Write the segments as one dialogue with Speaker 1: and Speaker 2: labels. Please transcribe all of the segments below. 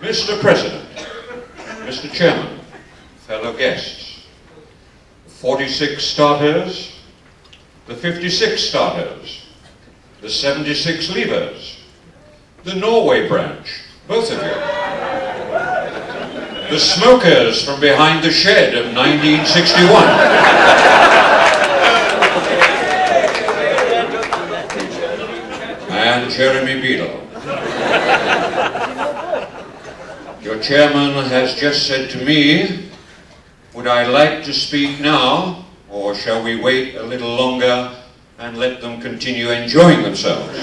Speaker 1: Mr. President, Mr. Chairman, fellow guests, 46 starters, the 56 starters, the 76 leavers, the Norway branch, both of you, the smokers from behind the shed of 1961, and Jeremy Beadle. Your chairman has just said to me, would I like to speak now, or shall we wait a little longer and let them continue enjoying themselves?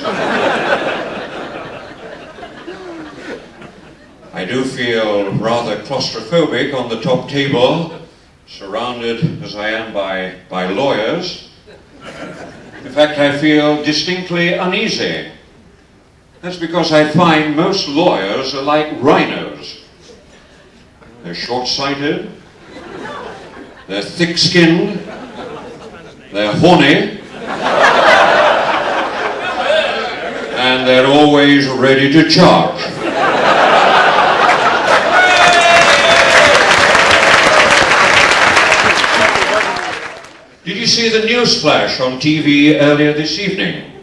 Speaker 1: I do feel rather claustrophobic on the top table, surrounded as I am by lawyers. In fact, I feel distinctly uneasy. That's because I find most lawyers are like rhinos. They're short-sighted, they're thick-skinned, they're horny, and they're always ready to charge. Did you see the news flash on TV earlier this evening?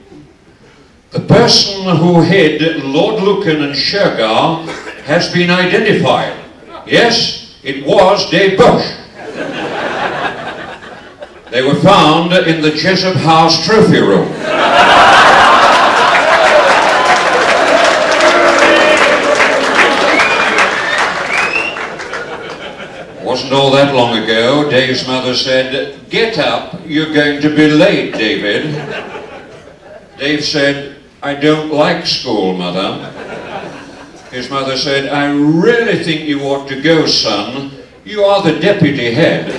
Speaker 1: The person who hid Lord Lucan and Shergar has been identified. Yes, it was Dave Bush. They were found in the Jessup House trophy room. Wasn't all that long ago, Dave's mother said, "Get up, you're going to be late, David." Dave said, "I don't like school, Mother." His mother said, "I really think you ought to go, son. You are the deputy head."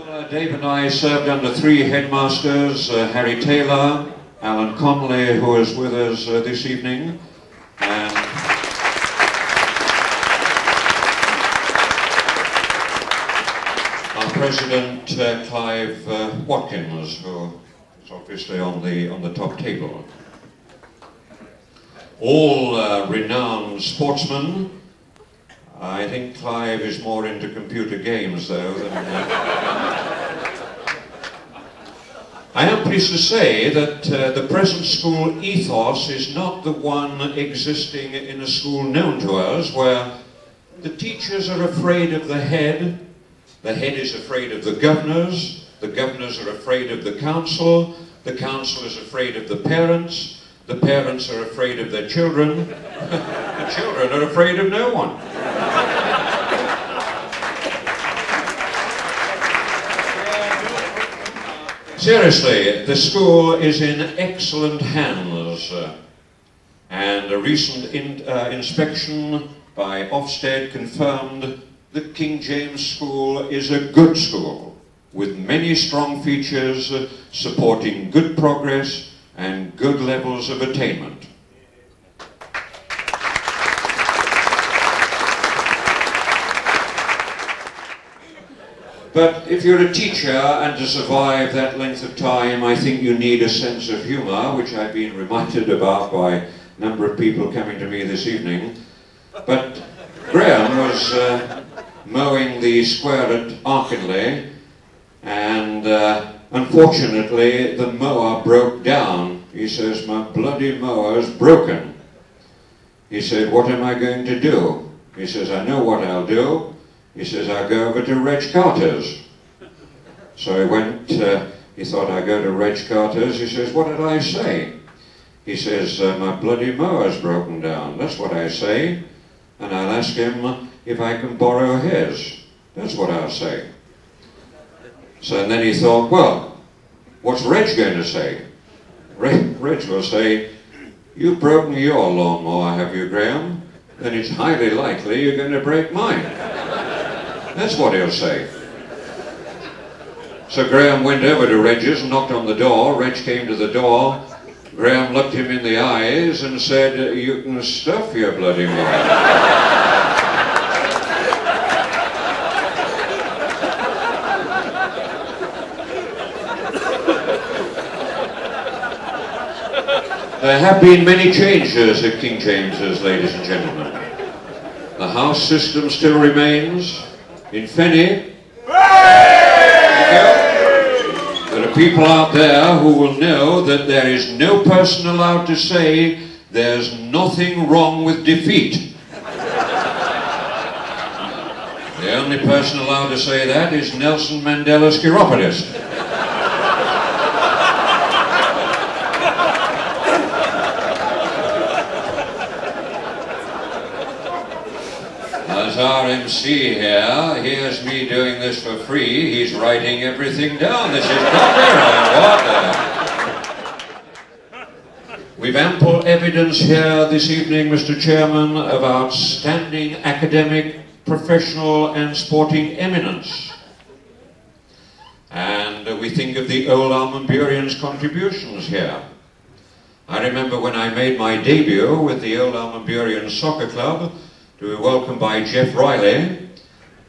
Speaker 1: Well, Dave and I served under 3 headmasters, Harry Taylor, Alan Connolly, who is with us this evening, and our President, Clive Watkins, who is obviously on the top table. All renowned sportsmen. I think Clive is more into computer games, though, than... I am pleased to say that the present school ethos is not the one existing in a school known to us, where the teachers are afraid of the head is afraid of the governors are afraid of the council is afraid of the parents are afraid of their children, the children are afraid of no one. Seriously, the school is in excellent hands, and a recent inspection by Ofsted confirmed that King James School is a good school, with many strong features supporting good progress and good levels of attainment. But if you're a teacher and to survive that length of time, I think you need a sense of humour, which I've been reminded about by a number of people coming to me this evening. But Graham was mowing the square at Arkinley, and unfortunately the mower broke down. He says, "My bloody mower's broken." He said, "What am I going to do?" He says, "I know what I'll do." He says, "I'll go over to Reg Carter's." So he went, he thought, I'll go to Reg Carter's. He says, "What did I say?" He says, "My bloody mower's broken down." That's what I say. And I'll ask him if I can borrow his. That's what I'll say. So and then he thought, well, what's Reg going to say? Reg will say, "You've broken your lawnmower, have you, Graham? Then it's highly likely you're going to break mine." That's what he'll say. So Graham went over to Reg's and knocked on the door. Reg came to the door. Graham looked him in the eyes and said, "You can stuff your bloody mower." There have been many changes at King James's, ladies and gentlemen. The house system still remains. In Fenny, there are people out there who will know that there is no person allowed to say there's nothing wrong with defeat. The only person allowed to say that is Nelson Mandela's chiropodist. As our MC here hears me doing this for free, he's writing everything down. This is copyright. What? We've ample evidence here this evening, Mr. Chairman, of outstanding academic, professional and sporting eminence. And we think of the Old Almondburians' contributions here. I remember when I made my debut with the Old Almondburians Soccer Club, to be welcomed by Jeff Riley,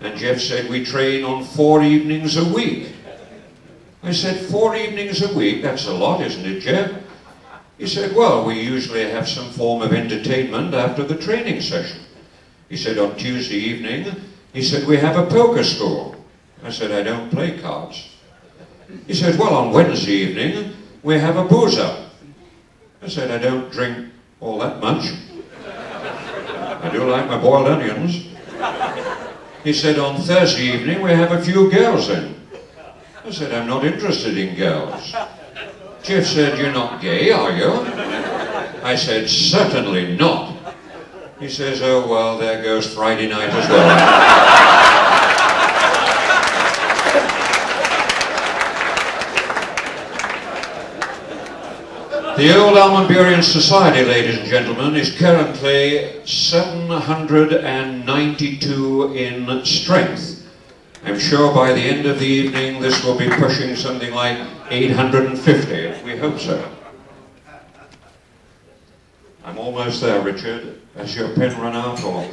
Speaker 1: and Jeff said, we train on 4 evenings a week. I said, 4 evenings a week? That's a lot, isn't it, Jeff? He said, well, we usually have some form of entertainment after the training session. He said, on Tuesday evening, he said, we have a poker school. I said, I don't play cards. He said, well, on Wednesday evening, we have a boozer. I said, I don't drink all that much. I do like my boiled onions. He said, on Thursday evening, we have a few girls in. I said, I'm not interested in girls. Jeff said, you're not gay, are you? I said, certainly not. He says, oh, well, there goes Friday night as well. The Old Almondburians Society, ladies and gentlemen, is currently 792 in strength. I'm sure by the end of the evening this will be pushing something like 850. We hope so. I'm almost there, Richard. Has your pen run out? Or...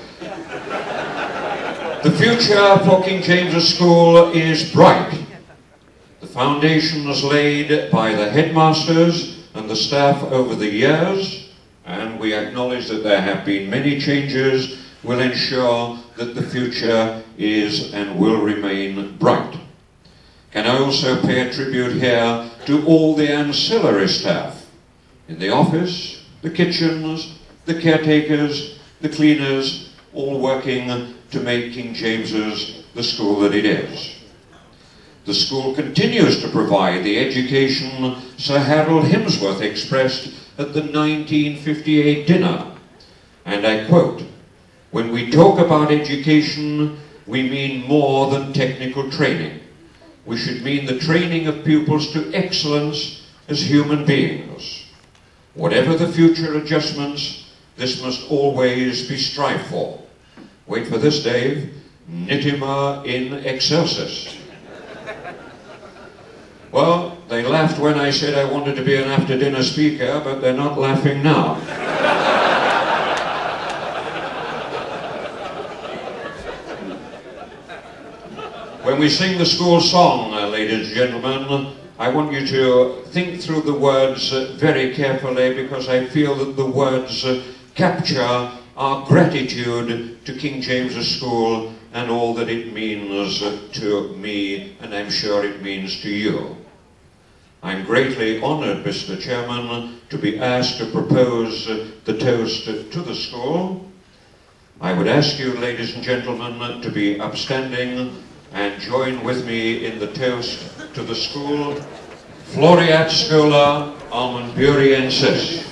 Speaker 1: The future for King James's School is bright. The foundation was laid by the headmasters and the staff over the years, and we acknowledge that there have been many changes, will ensure that the future is and will remain bright. Can I also pay a tribute here to all the ancillary staff in the office, the kitchens, the caretakers, the cleaners, all working to make King James's the school that it is. The school continues to provide the education Sir Harold Hemsworth expressed at the 1958 dinner. And I quote, when we talk about education, we mean more than technical training. We should mean the training of pupils to excellence as human beings. Whatever the future adjustments, this must always be strived for. Wait for this, Dave. Nitima in excelsis. Well, they laughed when I said I wanted to be an after-dinner speaker, but they're not laughing now. When we sing the school song, ladies and gentlemen, I want you to think through the words very carefully, because I feel that the words capture our gratitude to King James's School and all that it means to me, and I'm sure it means to you. I'm greatly honoured, Mr. Chairman, to be asked to propose the toast to the school. I would ask you, ladies and gentlemen, to be upstanding and join with me in the toast to the school. Floriat Schola Almondburiensis.